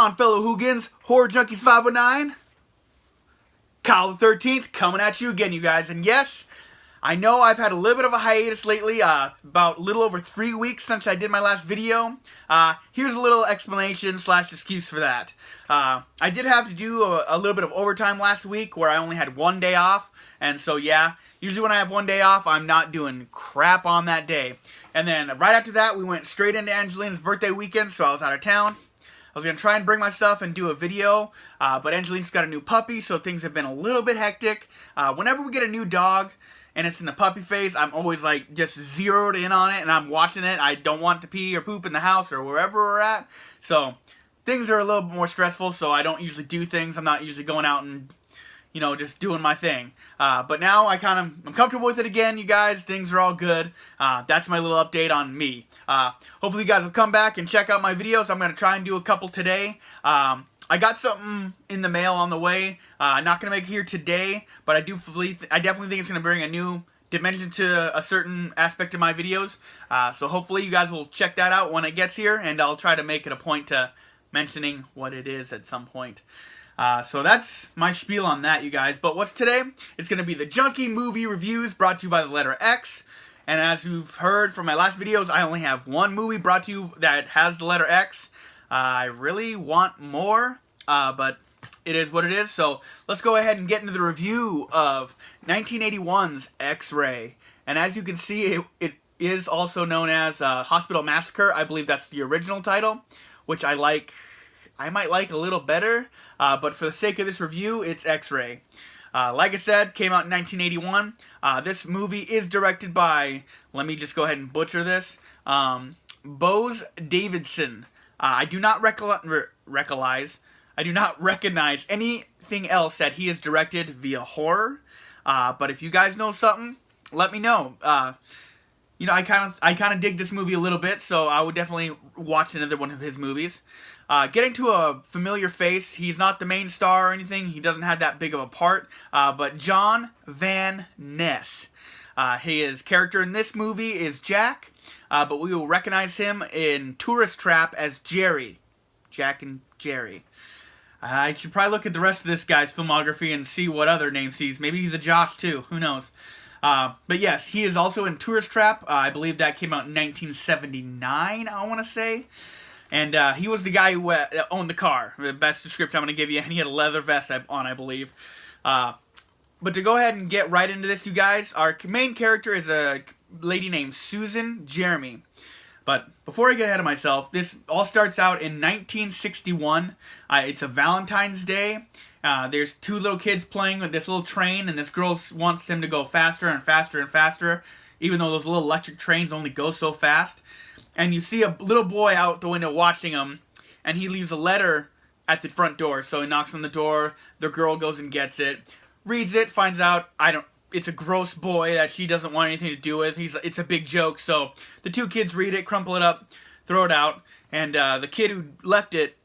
on, fellow Hoogans? Horror Junkies 509? Kyle the 13th coming at you again, you guys. And yes, I know I've had a little bit of a hiatus lately, about a little over 3 weeks since I did my last video. Here's a little explanation / excuse for that. I did have to do a little bit of overtime last week where I only had 1 day off. And so yeah, usually when I have 1 day off, I'm not doing crap on that day. And then right after that, we went straight into Angelina's birthday weekend, so I was out of town. I was going to try and bring my stuff and do a video, but Angelina's got a new puppy, so things have been a little bit hectic. Whenever we get a new dog and it's in the puppy phase, I'm always like just zeroed in on it and I'm watching it. I don't want to pee or poop in the house or wherever we're at. So things are a little bit more stressful, so I don't usually do things. I'm not usually going out and, you know, just doing my thing. But now I'm comfortable with it again, you guys. Things are all good. That's my little update on me. Hopefully you guys will come back and check out my videos. I'm going to try and do a couple today. I got something in the mail on the way. Not going to make it here today, but I definitely think it's going to bring a new dimension to a certain aspect of my videos. So hopefully you guys will check that out when it gets here, and I'll try to make it a point to mentioning what it is at some point. So that's my spiel on that, you guys. But what's today? It's going to be the Junkie movie reviews brought to you by the letter X. And as you've heard from my last videos, I only have one movie brought to you that has the letter X. I really want more, but it is what it is. So let's go ahead and get into the review of 1981's X-Ray. And as you can see, it is also known as Hospital Massacre. I believe that's the original title, which I might like a little better. But for the sake of this review, it's X-Ray. Like I said, came out in 1981. This movie is directed by, let me just go ahead and butcher this, Bose Davidson. I do not recognize anything else that he has directed via horror. But if you guys know something, let me know. You know, I kind of dig this movie a little bit, so I would definitely watch another one of his movies. Getting to a familiar face, he's not the main star or anything, he doesn't have that big of a part, but John Van Ness. His character in this movie is Jack, but we will recognize him in Tourist Trap as Jerry. Jack and Jerry. I should probably look at the rest of this guy's filmography and see what other names he's. Maybe he's a Josh too, who knows. But yes, he is also in Tourist Trap. I believe that came out in 1979, I want to say. And he was the guy who owned the car. The best description I'm going to give you. And he had a leather vest on, I believe. But to go ahead and get right into this, you guys, our main character is a lady named Susan Jeremy. But before I get ahead of myself, this all starts out in 1961. It's a Valentine's Day. There's two little kids playing with this little train, and this girl wants them to go faster and faster and faster, even though those little electric trains only go so fast. And you see a little boy out the window watching him, and he leaves a letter at the front door. So he knocks on the door, the girl goes and gets it, reads it, finds out it's a gross boy that she doesn't want anything to do with. It's a big joke, so the two kids read it, crumple it up, throw it out, and the kid who left it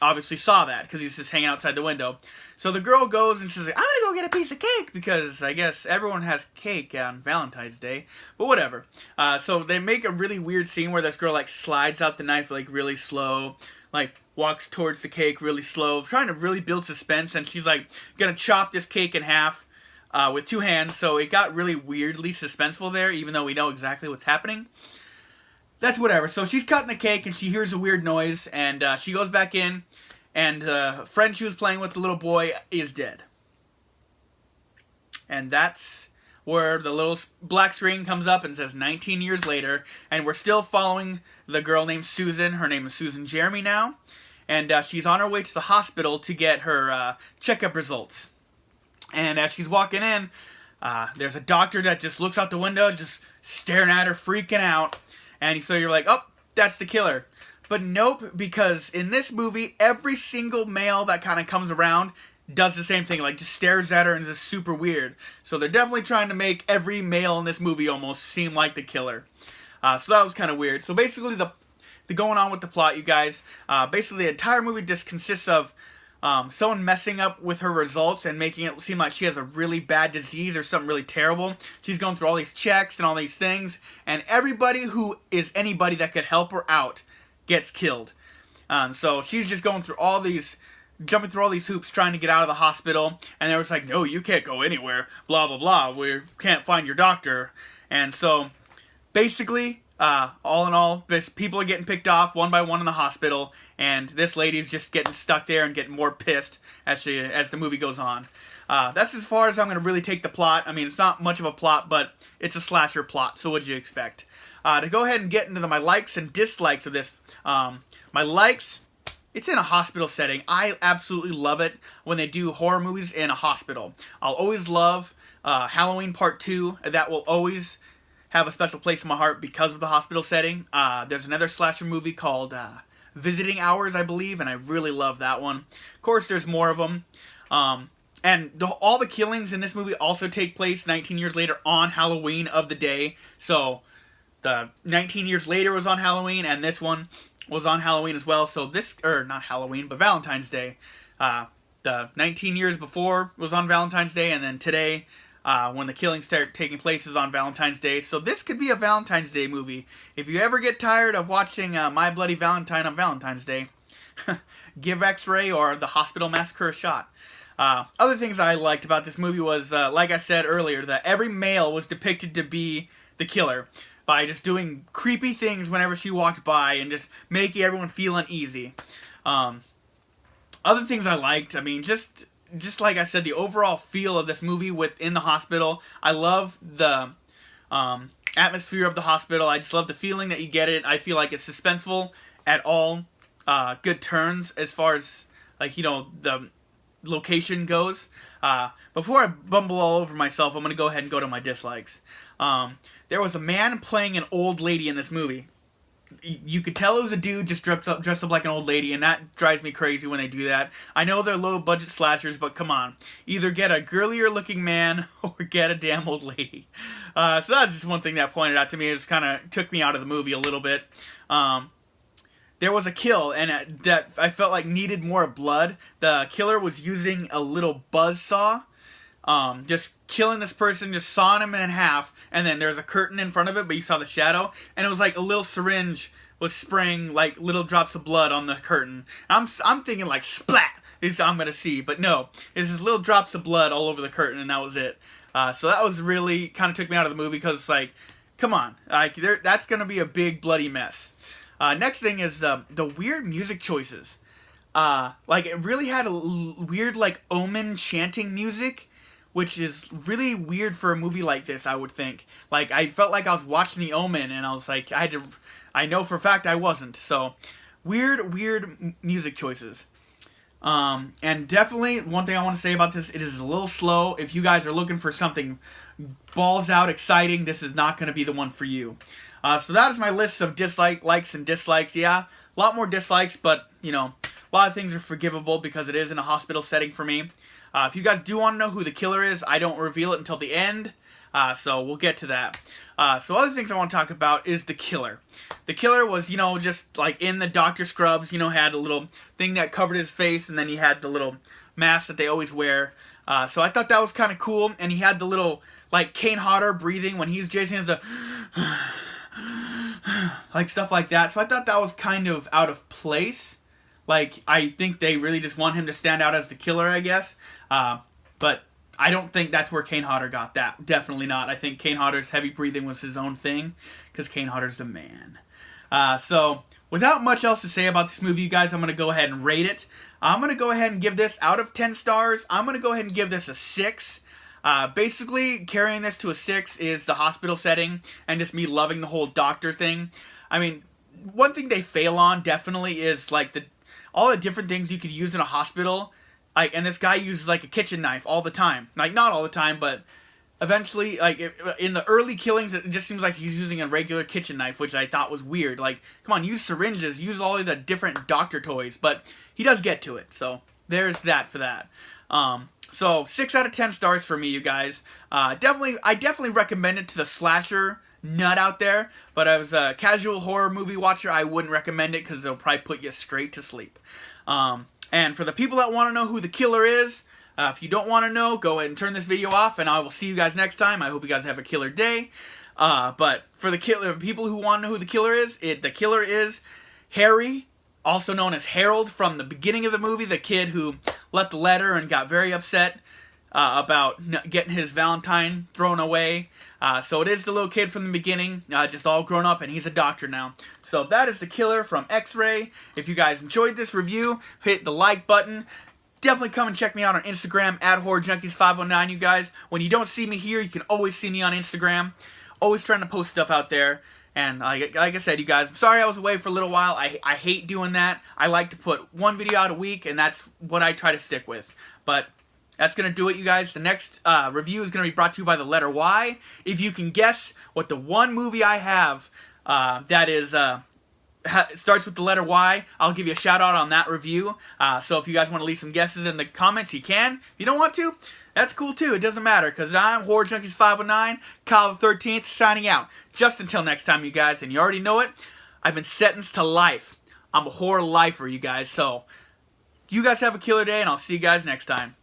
obviously saw that because he's just hanging outside the window. So the girl goes and she's like, I'm gonna go get a piece of cake because I guess everyone has cake on Valentine's Day, but whatever. So they make a really weird scene where this girl like slides out the knife like really slow, like walks towards the cake really slow, trying to really build suspense, and she's like gonna chop this cake in half with two hands. So it got really weirdly suspenseful there, even though we know exactly what's happening. That's whatever. So she's cutting the cake and she hears a weird noise, and she goes back in, and the friend she was playing with, the little boy, is dead. And that's where the little black screen comes up and says 19 years later, and we're still following the girl named Susan. Her name is Susan Jeremy now, and she's on her way to the hospital to get her checkup results. And as she's walking in, there's a doctor that just looks out the window, just staring at her, freaking out. And so you're like, oh, that's the killer. But nope, because in this movie, every single male that kind of comes around does the same thing, like just stares at her and is just super weird. So they're definitely trying to make every male in this movie almost seem like the killer. So that was kind of weird. So basically, the going on with the plot, you guys, basically the entire movie just consists of someone messing up with her results and making it seem like she has a really bad disease or something really terrible. She's going through all these checks and all these things, and everybody who is anybody that could help her out gets killed. So she's just going through all these, jumping through all these hoops trying to get out of the hospital, and they was like, no, you can't go anywhere, blah, blah, blah, we can't find your doctor. And so, basically, all in all, people are getting picked off one by one in the hospital, and this lady's just getting stuck there and getting more pissed as the movie goes on. That's as far as I'm going to really take the plot. I mean, it's not much of a plot, but it's a slasher plot, so what'd you expect? To go ahead and get into my likes and dislikes of this, my likes, it's in a hospital setting. I absolutely love it when they do horror movies in a hospital. I'll always love Halloween Part 2. That will always have a special place in my heart because of the hospital setting. There's another slasher movie called Visiting Hours, I believe, and I really love that one. Of course, there's more of them. And all the killings in this movie also take place 19 years later on Halloween of the day. So the 19 years later was on Halloween, and this one was on Halloween as well. So this, or not Halloween, but Valentine's Day. The 19 years before was on Valentine's Day, and then today, when the killings start taking place, is on Valentine's Day. So this could be a Valentine's Day movie. If you ever get tired of watching My Bloody Valentine on Valentine's Day, give X-Ray or The Hospital Massacre a shot. Other things I liked about this movie was, like I said earlier, that every male was depicted to be the killer by just doing creepy things whenever she walked by and just making everyone feel uneasy. Other things I liked, I mean, just like I said, the overall feel of this movie within the hospital. I love the atmosphere of the hospital. I just love the feeling that you get it. I feel like it's suspenseful at all good turns as far as, like, you know, the location goes. Before I bumble all over myself, I'm going to go ahead and go to my dislikes. There was a man playing an old lady in this movie. You could tell it was a dude just dressed up like an old lady, and that drives me crazy when they do that. I know they're low-budget slashers, but come on. Either get a girlier-looking man or get a damn old lady. So that's just one thing that pointed out to me. It just kind of took me out of the movie a little bit. There was a kill, and that I felt like needed more blood. The killer was using a little buzzsaw, just killing this person, just sawing him in half, and then there's a curtain in front of it, but you saw the shadow, and it was like a little syringe was spraying like little drops of blood on the curtain. I'm thinking like splat is I'm gonna see, but no, it's just little drops of blood all over the curtain, and that was it. So that was really kind of took me out of the movie because it's like, come on, like that's gonna be a big bloody mess. Next thing is the weird music choices. Like it really had a weird like Omen chanting music, which is really weird for a movie like this, I would think. Like, I felt like I was watching The Omen, and I was like, I know for a fact I wasn't. So, weird music choices. And definitely, one thing I want to say about this, it is a little slow. If you guys are looking for something balls out exciting, this is not going to be the one for you. So that is my list of likes and dislikes. Yeah, a lot more dislikes, but, you know, a lot of things are forgivable because it is in a hospital setting for me. If you guys do want to know who the killer is, I don't reveal it until the end, so we'll get to that. So other things I want to talk about is the killer. The killer was, you know, just like in the doctor scrubs, you know, had a little thing that covered his face, and then he had the little mask that they always wear. So I thought that was kind of cool, and he had the little, like, Kane Hodder breathing when he's Jason, has a like stuff like that. So I thought that was kind of out of place. Like, I think they really just want him to stand out as the killer, I guess. But I don't think that's where Kane Hodder got that. Definitely not. I think Kane Hodder's heavy breathing was his own thing, because Kane Hodder's the man. So, without much else to say about this movie, you guys, I'm going to go ahead and rate it. I'm going to go ahead and give this, out of 10 stars, I'm going to go ahead and give this a 6. Basically, carrying this to a 6 is the hospital setting, and just me loving the whole doctor thing. I mean, one thing they fail on, definitely, is, like, all the different things you could use in a hospital. Like, and this guy uses, like, a kitchen knife all the time. Like, not all the time, but eventually, like, in the early killings, it just seems like he's using a regular kitchen knife, which I thought was weird. Like, come on, use syringes, use all of the different doctor toys. But he does get to it, so there's that for that. So, 6 out of 10 stars for me, you guys. I definitely recommend it to the slasher nut out there, but as a casual horror movie watcher, I wouldn't recommend it because it'll probably put you straight to sleep. And for the people that want to know who the killer is, if you don't want to know, go ahead and turn this video off, and I will see you guys next time. I hope you guys have a killer day. But for the people who want to know who the killer is, the killer is Harry also known as Harold from the beginning of the movie, the kid who left a letter and got very upset about getting his Valentine thrown away. So it is the little kid from the beginning, just all grown up, and he's a doctor now. So that is the killer from X-Ray. If you guys enjoyed this review, hit the like button. Definitely come and check me out on Instagram at HorrorJunkies509, you guys. When you don't see me here, you can always see me on Instagram. Always trying to post stuff out there. And like I said, you guys, I'm sorry I was away for a little while. I hate doing that. I like to put one video out a week, and that's what I try to stick with. But that's going to do it, you guys. The next review is going to be brought to you by the letter Y. If you can guess what the one movie I have that is starts with the letter Y, I'll give you a shout out on that review. So if you guys want to leave some guesses in the comments, you can. If you don't want to, that's cool too. It doesn't matter, because I'm Horror Junkies 509, Kyle the 13th, signing out. Just until next time, you guys, and you already know it, I've been sentenced to life. I'm a horror lifer, you guys. So you guys have a killer day, and I'll see you guys next time.